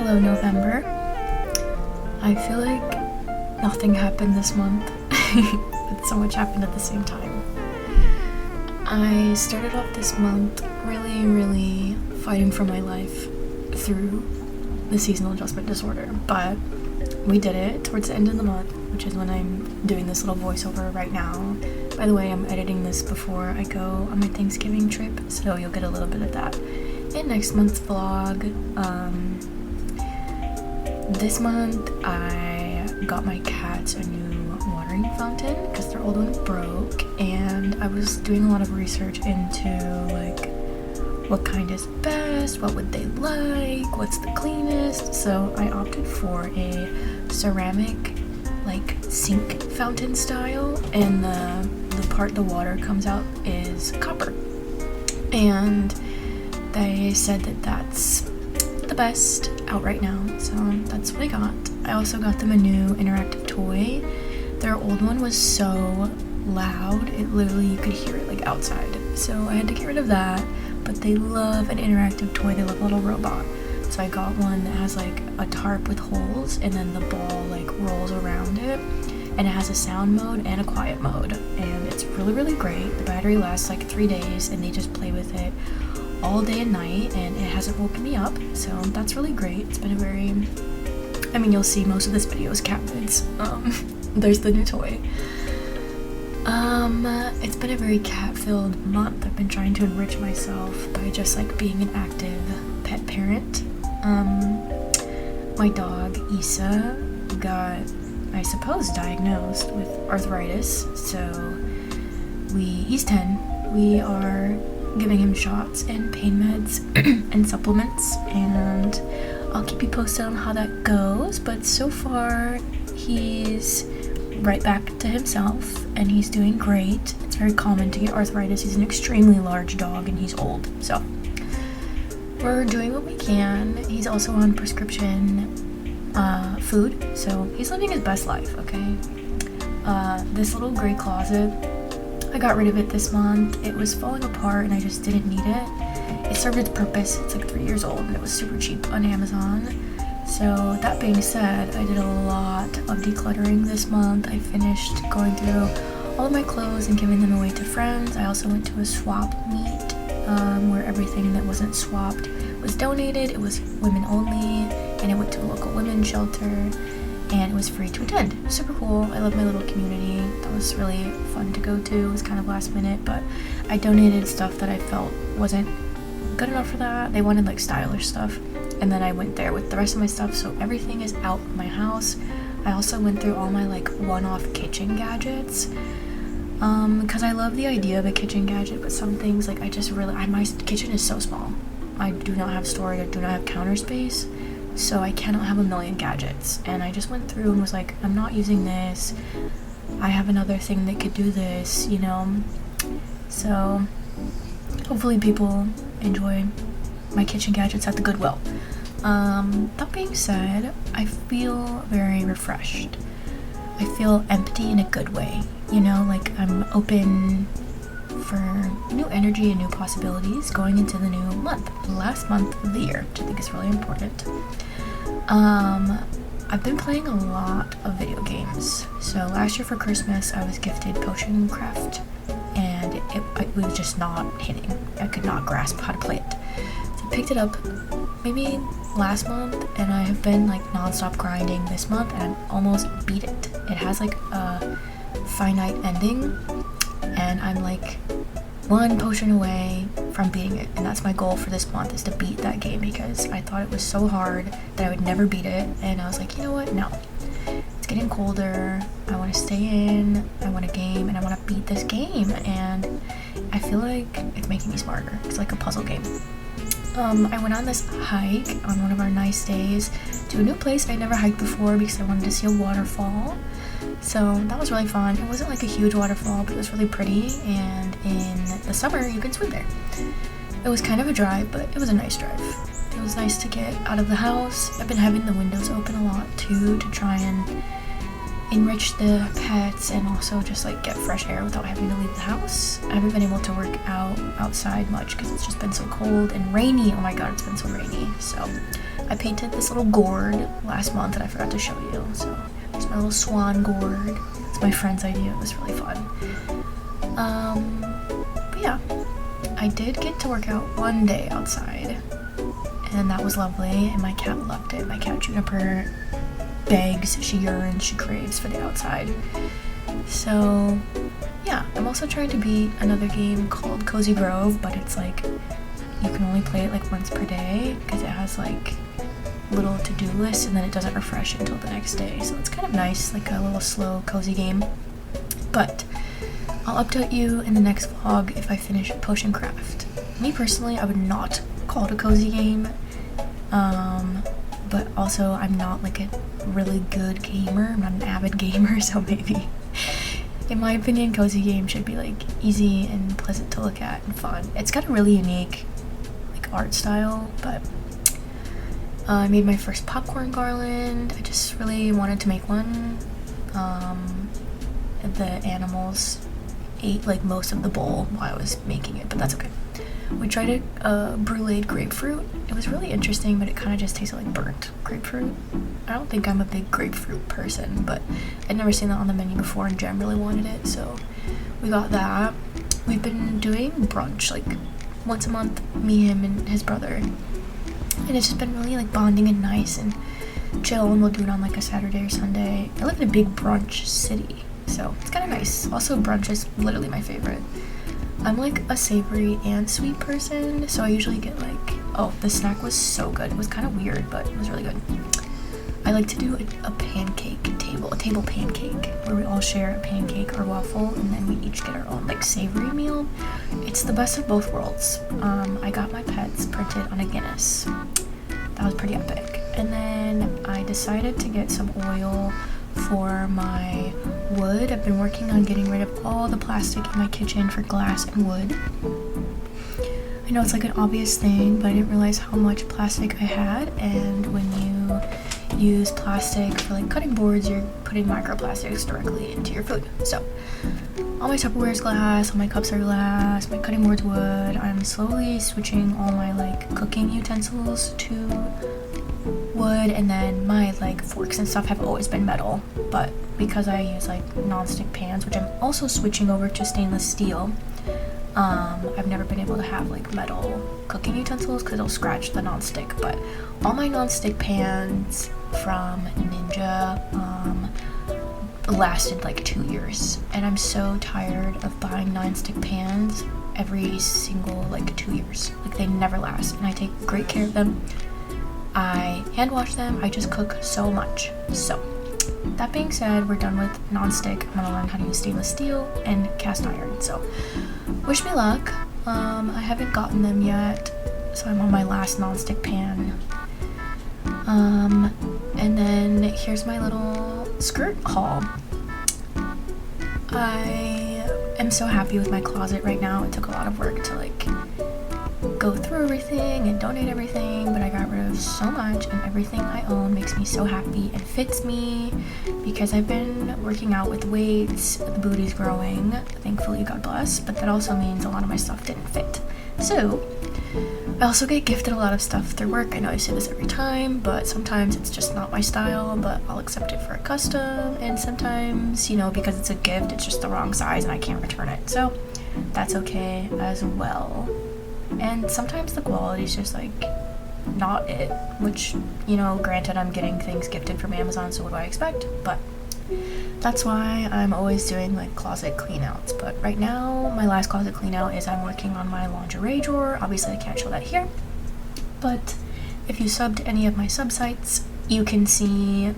Hello November. I feel like nothing happened this month, but so much happened at the same time. I started off this month really fighting for my life through the seasonal adjustment disorder, but we did it towards the end of the month, which is when I'm doing this little voiceover right now. By the way, I'm editing this before I go on my Thanksgiving trip, so you'll get a little bit of that in next month's vlog. This month I got my cats a new watering fountain because their old one broke, and I was doing a lot of research into like what kind is best, what would they like, what's the cleanest. So I opted for a ceramic like sink fountain style, and the part the water comes out is copper, and they said that that's the best out right now, so that's what I got. I also got them a new interactive toy. Their old one was so loud, it literally, you could hear it like outside, so I had to get rid of that. But they love an interactive toy, they love a little robot. So I got one that has like a tarp with holes, and then the ball like rolls around it, and it has a sound mode and a quiet mode, and it's really great. The battery lasts like 3 days, and they just play with it all day and night, and it hasn't woken me up, so that's really great. It's been a very, I mean, you'll see most of this video is cat vids. There's the new toy. It's been a very cat-filled month. I've been trying to enrich myself by just like being an active pet parent. My dog Issa got, I suppose, diagnosed with arthritis, so he's 10. We are giving him shots and pain meds and supplements, and I'll keep you posted on how that goes. But so far he's right back to himself and he's doing great. It's very common to get arthritis. He's an extremely large dog and he's old, so we're doing what we can. He's also on prescription food, so he's living his best life. Okay, this little gray closet, I got rid of it this month. It was falling apart and I just didn't need it. It served its purpose. It's like 3 years old and it was super cheap on Amazon. So that being said, I did a lot of decluttering this month. I finished going through all of my clothes and giving them away to friends. I also went to a swap meet where everything that wasn't swapped was donated. It was women only, and I went to a local women's shelter, and it was free to attend. Super cool. I love my little community. That was really fun to go to. It was kind of last minute, but I donated stuff that I felt wasn't good enough for that. They wanted like stylish stuff, and then I went there with the rest of my stuff, so everything is out of my house. I also went through all my like one-off kitchen gadgets, because I love the idea of a kitchen gadget, but some things like my kitchen is so small. I do not have storage, I do not have counter space, so I cannot have a million gadgets. And I just went through and was like, I'm not using this, I have another thing that could do this, you know. So hopefully people enjoy my kitchen gadgets at the Goodwill. That being said, I feel very refreshed. I feel empty in a good way, you know, like I'm open for new energy and new possibilities going into the new month, the last month of the year, which I think is really important. I've been playing a lot of video games. So last year for Christmas, I was gifted Potion Craft, and it was just not hitting. I could not grasp how to play it. So I picked it up maybe last month, and I have been like non-stop grinding this month, and I almost beat it. It has like a finite ending, and I'm like one potion away from beating it, and that's my goal for this month, is to beat that game, because I thought it was so hard that I would never beat it, and I was like, you know what, no, it's getting colder, I want to stay in, I want a game, and I want to beat this game, and I feel like it's making me smarter. It's like a puzzle game. I went on this hike on one of our nice days to a new place I never hiked before because I wanted to see a waterfall. So that was really fun. It wasn't like a huge waterfall, but it was really pretty, and in the summer you can swim there. It was kind of a drive, but it was a nice drive. It was nice to get out of the house. I've been having the windows open a lot too, to try and enrich the pets and also just like get fresh air without having to leave the house. I haven't been able to work out outside much because it's just been so cold and rainy. Oh my god, it's been so rainy. So I painted this little gourd last month and I forgot to show you. So it's my little swan gourd. It's my friend's idea. It was really fun. But yeah, I did get to work out one day outside and that was lovely, and my cat loved it. My cat Juniper begs, she yearns, she craves for the outside. So yeah, I'm also trying to beat another game called Cozy Grove, but it's like you can only play it like once per day because it has like little to-do lists and then it doesn't refresh until the next day. So it's kind of nice, like a little slow cozy game. But I'll update you in the next vlog if I finish Potion Craft. Me personally, I would not call it a cozy game, but also I'm not like a really good gamer. I'm not an avid gamer, so maybe in my opinion cozy game should be like easy and pleasant to look at and fun. It's got a really unique like art style, but I made my first popcorn garland. I just really wanted to make one. The animals ate like most of the bowl while I was making it, but that's okay. We tried a bruleed grapefruit. It was really interesting, but it kind of just tasted like burnt grapefruit. I don't think I'm a big grapefruit person, but I'd never seen that on the menu before and Jem really wanted it, so we got that. We've been doing brunch like once a month, me, him, and his brother, and it's just been really like bonding and nice and chill, and we'll do it on like a Saturday or Sunday. I live in a big brunch city, so it's kind of nice. Also, brunch is literally my favorite. I'm like a savory and sweet person, so I usually get like, oh, the snack was so good. It was kind of weird, but it was really good. I like to do a pancake table, a table pancake, where we all share a pancake or waffle, and then we each get our own like savory meal. It's the best of both worlds. I got my pets printed on a Guinness. That was pretty epic. And then I decided to get some oil for my wood. I've been working on getting rid of all the plastic in my kitchen for glass and wood. I know it's like an obvious thing, but I didn't realize how much plastic I had, and when you use plastic for like cutting boards, you're putting microplastics directly into your food. So all my Tupperware is glass, all my cups are glass, my cutting board's wood. I'm slowly switching all my like cooking utensils to wood, and then my like forks and stuff have always been metal, but because I use like non-stick pans, which I'm also switching over to stainless steel, I've never been able to have like metal cooking utensils because it'll scratch the non-stick. But all my non-stick pans from Ninja lasted like 2 years, and I'm so tired of buying non-stick pans every single like 2 years. Like they never last, and I take great care of them. I hand wash them. I just cook so much. So that being said, we're done with non-stick. I'm gonna learn how to use stainless steel and cast iron. So wish me luck. I haven't gotten them yet, so I'm on my last non-stick pan. And then here's my little skirt haul. I am so happy with my closet right now. It took a lot of work to like go through everything and donate everything, but I got rid of so much, and everything I own makes me so happy and fits me because I've been working out with weights. The booty's growing, thankfully, God bless, but that also means a lot of my stuff didn't fit. So I also get gifted a lot of stuff through work. I know I say this every time, but sometimes it's just not my style, but I'll accept it for a custom, and sometimes, you know, because it's a gift, it's just the wrong size and I can't return it, so that's okay as well. And sometimes the quality is just like not it, which, you know, granted, I'm getting things gifted from Amazon, so what do I expect? But that's why I'm always doing like closet clean outs. But right now my last closet clean out is I'm working on my lingerie drawer. Obviously I can't show that here, but if you sub to any of my sub sites, you can see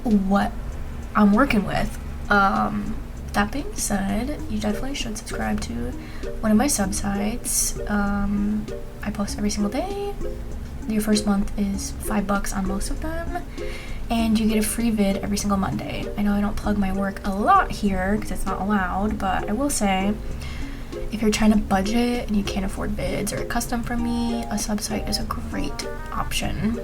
what I'm working with. That being said, you definitely should subscribe to one of my sub sites. I post every single day. Your first month is $5 on most of them, and you get a free vid every single Monday. I know I don't plug my work a lot here because it's not allowed, but I will say, if you're trying to budget and you can't afford vids or a custom from me, a sub site is a great option.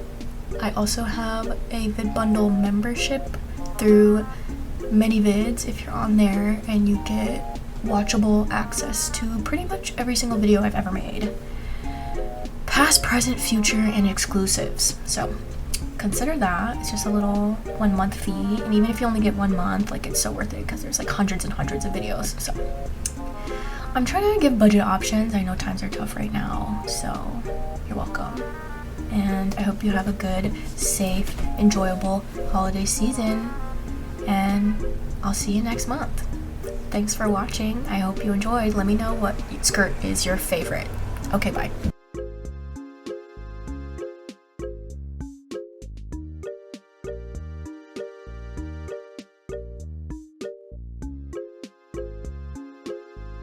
I also have a vid bundle membership through mini vids if you're on there, and you get watchable access to pretty much every single video I've ever made. Past, present, future, and exclusives. So consider that. It's just a little 1 month fee, and even if you only get 1 month, like, it's so worth it because there's like hundreds and hundreds of videos. So I'm trying to give budget options. I know times are tough right now, so you're welcome. And I hope you have a good, safe, enjoyable holiday season, and I'll see you next month. Thanks for watching. I hope you enjoyed. Let me know what skirt is your favorite. Okay, bye.